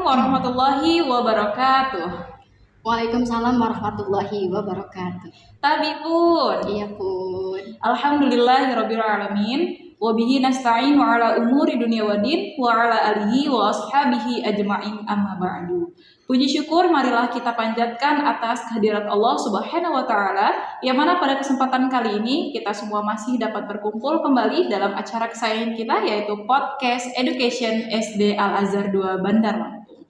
warahmatullahi wabarakatuh. Waalaikumsalam warahmatullahi wabarakatuh. Tabi pun. Iya pun. Alhamdulillahirabbil alamin. Wa bihi nasta'in wa ala umuri dunya waddin wa ala alihi wa ashabihi ajma'in amma ba'du. Puji syukur marilah kita panjatkan atas kehadirat Allah Subhanahu wa taala yang mana pada kesempatan kali ini kita semua masih dapat berkumpul kembali dalam acara kesayangan kita yaitu podcast Education SD Al Azhar 2 Bandar Lampung.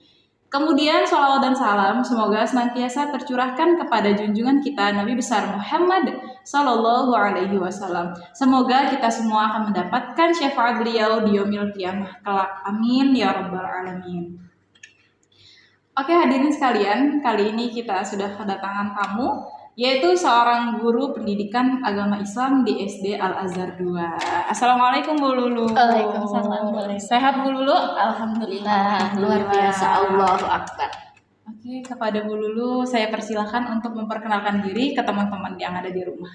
Kemudian sholawat dan salam semoga senantiasa tercurahkan kepada junjungan kita Nabi besar Muhammad Sallallahu Alaihi Wasallam. Semoga kita semua akan mendapatkan syafaat beliau di yaumil qiyamah kelak. Amin ya rabbal alamin. Oke hadirin sekalian, kali ini kita sudah kedatangan tamu yaitu seorang guru pendidikan agama Islam di SD Al Azhar 2. Assalamualaikum Bu Lulu. Waalaikumsalam. Sehat Bu Lulu? Alhamdulillah, luar biasa. Allahu Akbar. Oke, kepada Bu Lulu saya persilahkan untuk memperkenalkan diri ke teman-teman yang ada di rumah.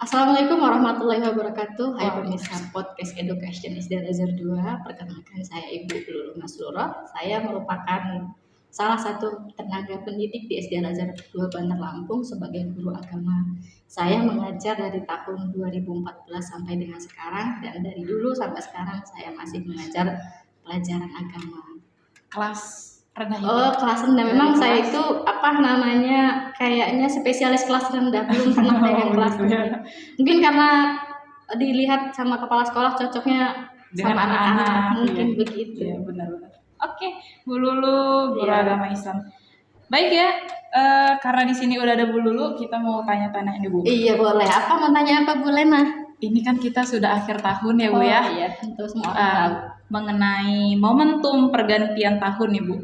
Assalamualaikum warahmatullahi wabarakatuh. Hai pemirsa podcast Education SD Al Azhar 2. Perkenalkan saya Ibu Lulu Masrurah. Saya merupakan salah satu tenaga pendidik di SD Al Azhar 2 Bandar Lampung sebagai guru agama. Saya mengajar dari tahun 2014 sampai dengan sekarang, dan dari dulu sampai sekarang saya masih mengajar pelajaran agama. Kelas rendah itu? Oh, kelas rendah. Memang saya itu kayaknya spesialis kelas rendah, belum pernah pegang kelas rendah. Mungkin karena dilihat sama kepala sekolah cocoknya dengan sama anak-anak, mungkin iya. begitu. Iya, benar-benar. Oke, Bu Lulu, guru Iya. agama Islam. Baik ya, karena di sini udah ada Bu Lulu, kita mau tanya-tanya ini Bu. Iya boleh. Apa mau tanya apa Bu Lena? Ini kan kita sudah akhir tahun ya Bu ya. Iya, tentu semua orang tahu. Mengenai momentum pergantian tahun nih Bu.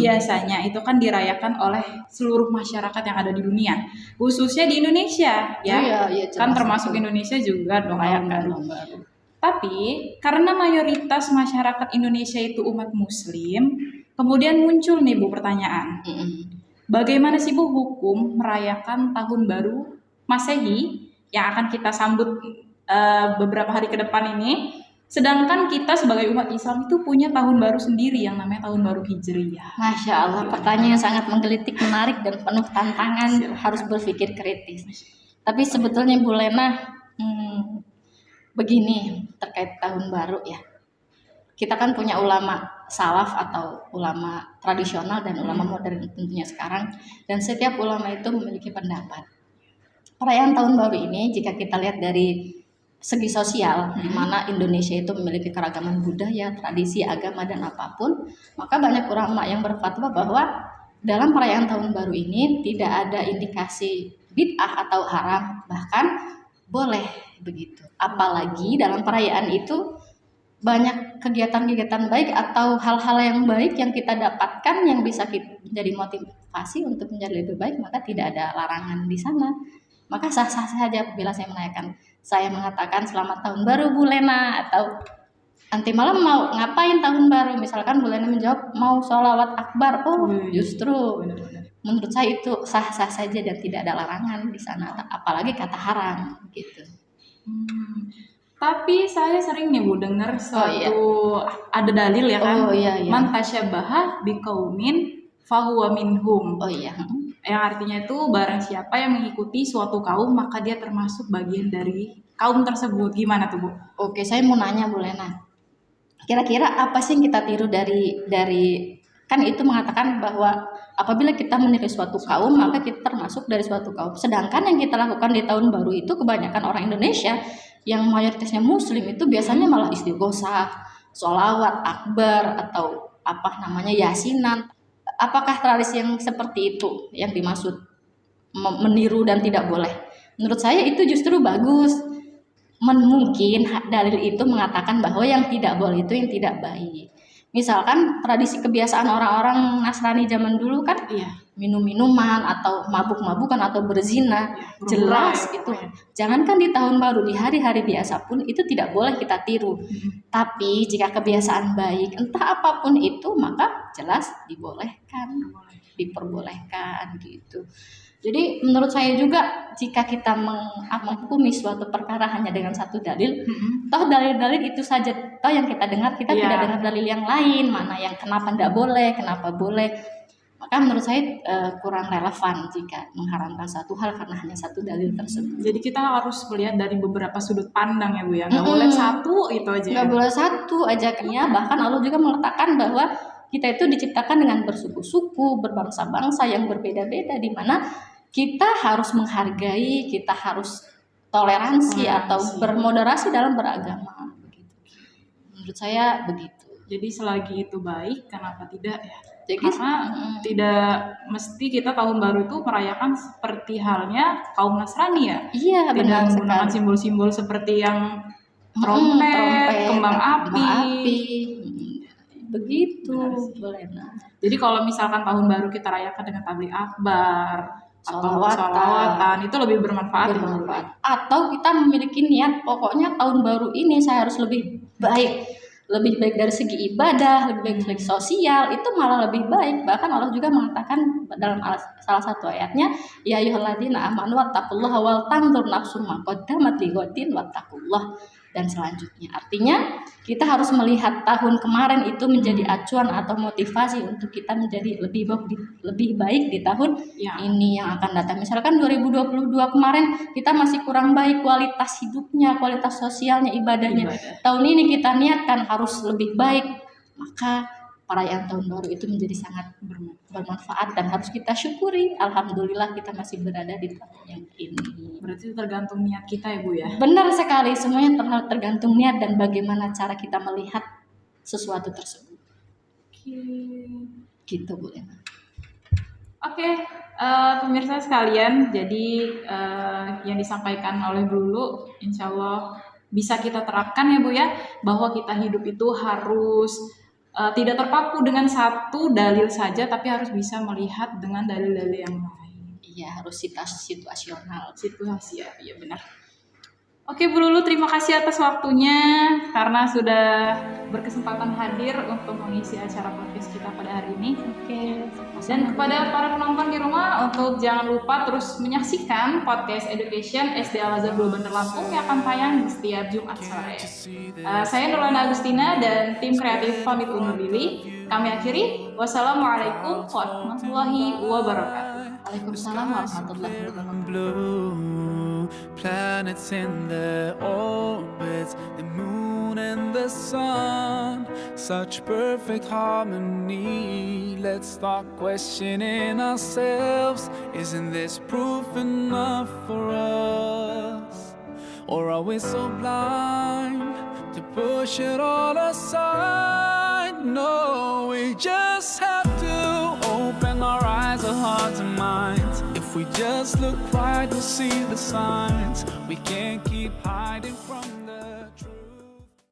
Biasanya itu kan dirayakan oleh seluruh masyarakat yang ada di dunia, khususnya di Indonesia ya. Iya, Kan jelas. termasuk Indonesia juga dong merayakan. Tahun baru. Tapi karena mayoritas masyarakat Indonesia itu umat muslim, kemudian muncul nih Bu pertanyaan. Bagaimana sih Bu hukum merayakan tahun baru Masehi yang akan kita sambut beberapa hari ke depan ini, sedangkan kita sebagai umat Islam itu punya tahun baru sendiri yang namanya tahun baru Hijriyah. Masya Allah, pertanyaan yang sangat menggelitik, menarik dan penuh tantangan. Harus berpikir kritis. Tapi sebetulnya Bu Lena, begini terkait tahun baru ya. Kita kan punya ulama salaf atau ulama tradisional dan ulama modern tentunya sekarang, dan setiap ulama itu memiliki pendapat. Perayaan tahun baru ini jika kita lihat dari segi sosial, di mana Indonesia itu memiliki keragaman budaya, tradisi, agama dan apapun, maka banyak ulama yang berfatwa bahwa dalam perayaan tahun baru ini tidak ada indikasi bid'ah atau haram, bahkan boleh begitu. Apalagi dalam perayaan itu banyak kegiatan-kegiatan baik atau hal-hal yang baik yang kita dapatkan yang bisa menjadi motivasi untuk menjadi lebih baik, maka tidak ada larangan di sana. Maka sah-sah saja apabila saya mengatakan selamat tahun baru Bu Lena, atau nanti malam mau ngapain tahun baru, misalkan Bu Lena menjawab mau sholawat akbar. Justru menurut saya itu sah-sah saja dan tidak ada larangan di sana, apalagi kata haram gitu. Tapi saya sering nih Bu dengar ada dalil ya kan, man tasyabaha biqaumin fahuwa minhum. Yang artinya itu barang siapa yang mengikuti suatu kaum maka dia termasuk bagian dari kaum tersebut. Gimana tuh Bu? Oke, saya mau nanya Bu Lena, kira-kira apa sih yang kita tiru dari kan itu mengatakan bahwa apabila kita meniru suatu kaum maka kita termasuk dari suatu kaum. Sedangkan yang kita lakukan di tahun baru itu kebanyakan orang Indonesia yang mayoritasnya muslim itu biasanya malah istighosah, sholawat akbar, atau yasinan. Apakah tradisi yang seperti itu yang dimaksud meniru dan tidak boleh? Menurut saya itu justru bagus. Mungkin dalil itu mengatakan bahwa yang tidak boleh itu yang tidak baik. Misalkan tradisi kebiasaan orang-orang Nasrani zaman dulu kan minum-minuman atau mabuk-mabukan atau berzina, jelas itu. Jangankan di tahun baru, di hari-hari biasa pun itu tidak boleh kita tiru. Tapi jika kebiasaan baik entah apapun itu maka jelas dibolehkan. diperbolehkan gitu. Jadi menurut saya juga jika kita menghukumi suatu perkara hanya dengan satu dalil, toh dalil-dalil itu saja, toh yang kita dengar kita tidak dengar dalil yang lain, mana yang kenapa tidak boleh, kenapa boleh. Maka menurut saya kurang relevan jika mengharamkan satu hal karena hanya satu dalil tersebut. Jadi kita harus melihat dari beberapa sudut pandang ya Bu ya, nggak boleh satu itu aja. Nggak boleh satu aja, bahkan Allah juga meletakkan bahwa kita itu diciptakan dengan bersuku-suku, berbangsa-bangsa yang berbeda-beda, di mana kita harus menghargai, kita harus toleransi atau bermoderasi dalam beragama. Begitu. Menurut saya begitu. Jadi selagi itu baik, kenapa tidak ya? Jadi, karena tidak mesti kita tahun baru itu merayakan seperti halnya kaum Nasrani ya. Iya, tidak menggunakan simbol-simbol seperti yang trompet, kembang api. Begitu. Boleh. Jadi kalau misalkan tahun baru kita rayakan dengan tablik akbar atau sholawatan, itu lebih bermanfaat. Atau kita memiliki niat, pokoknya tahun baru ini saya harus lebih baik dari segi ibadah, lebih baik dari segi sosial, itu malah lebih baik. Bahkan Allah juga mengatakan dalam salah satu ayatnya, ya ayyuhalladzina amanu wattaqullaha wal tanzur nafsum ma qaddamat lighadin wattaqullah, dan selanjutnya. Artinya kita harus melihat tahun kemarin itu menjadi acuan atau motivasi untuk kita menjadi lebih baik di tahun ini yang akan datang. Misalkan 2022 kemarin kita masih kurang baik kualitas hidupnya, kualitas sosialnya, ibadahnya. Tahun ini kita niatkan harus lebih baik, maka perayaan tahun baru itu menjadi sangat bermanfaat dan harus kita syukuri. Alhamdulillah kita masih berada di tahun yang ini. Berarti tergantung niat kita ya Bu ya? Benar sekali, semuanya tergantung niat dan bagaimana cara kita melihat sesuatu tersebut. Gitu Bu. Oke, pemirsa sekalian, jadi yang disampaikan oleh Bu Lulu insya Allah bisa kita terapkan ya Bu ya, bahwa kita hidup itu harus tidak terpaku dengan satu dalil saja, tapi harus bisa melihat dengan dalil-dalil yang lain. Iya, harus situasional. Situasi ya, iya benar. Oke Bu Lulu, terima kasih atas waktunya karena sudah berkesempatan hadir untuk mengisi acara podcast kita pada hari ini. Oke. Dan kepada para penonton di rumah, untuk jangan lupa terus menyaksikan podcast Education SD Al-Azhar 2 Bandar Lampung yang akan tayang di setiap Jumat sore. Saya Nurlana Agustina dan tim kreatif pamit undur diri. Kami akhiri. Wassalamualaikum warahmatullahi wabarakatuh. Waalaikumsalam warahmatullahi wabarakatuh. Planets in their orbits, the moon and the sun, such perfect harmony. Let's start questioning ourselves. Isn't this proof enough for us? Or are we so blind to push it all aside? No, we just have to open our eyes, our hearts and minds. If we just look right, we'll see the signs. We can't keep hiding from